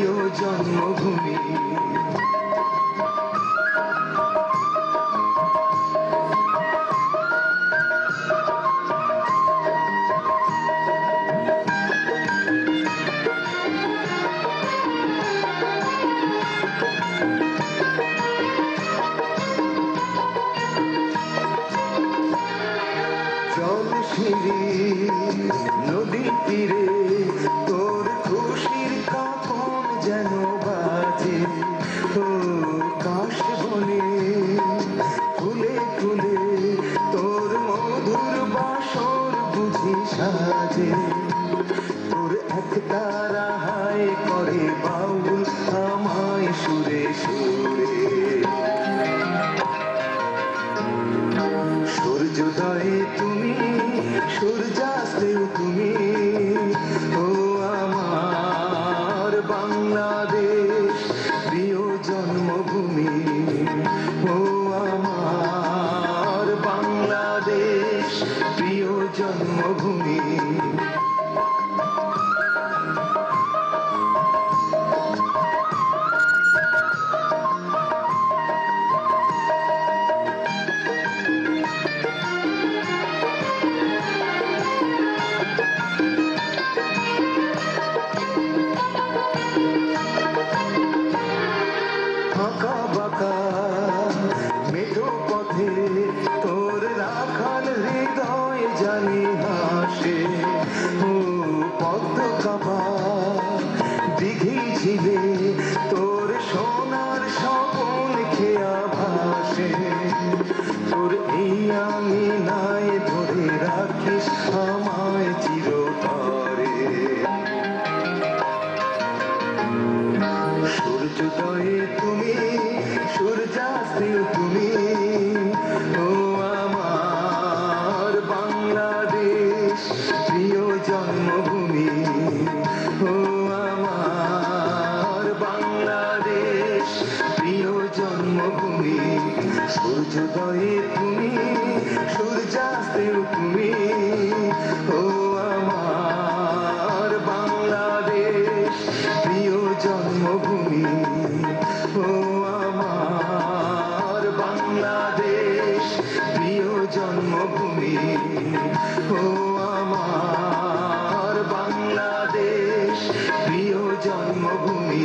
প্রিয় জন্মভূমি। জল সিঁড়ি নদী তীরে তোর খুশির কাপন যেন বাজে। ও কাশ বনে ফুলে ফুলে তোর মধুর বাসর বুঝি সাজে। তোর এক তারা হায় করে বাউল আমায় সুরে সুরে। সূর্যোদয়ে তুমি, সূর্যাস্তেও তুমি, ও আমার বাংলাদেশ প্রিয় জন্মভূমি। ও আমার বাংলাদেশ প্রিয় জন্মভূমি। আঁকা বাঁকা মেঠো পথে তোর রাখাল হৃদয় জানি হাসে। ও পদ্ম কাবা দিঘি ঝিলে তোর সোনার স্বপন খেয়া ভাসে। তোর এই আঙিনায় ধরে রাখিস আমায় চিরতরে। সূর্যোদয়ে তুমি, সূর্যাস্তেও তুমি, ও আমার বাংলাদেশ প্রিয় জন্মভূমি। ও আমার বাংলাদেশ প্রিয় জন্মভূমি। সূর্যোদয়ে তুমি, সূর্যাস্তেও তুমি, ও আমার বাংলাদেশ প্রিয় জন্মভূমি। ও আমার বাংলাদেশ প্রিয় জন্মভূমি। ও আমার বাংলাদেশ প্রিয় জন্মভূমি।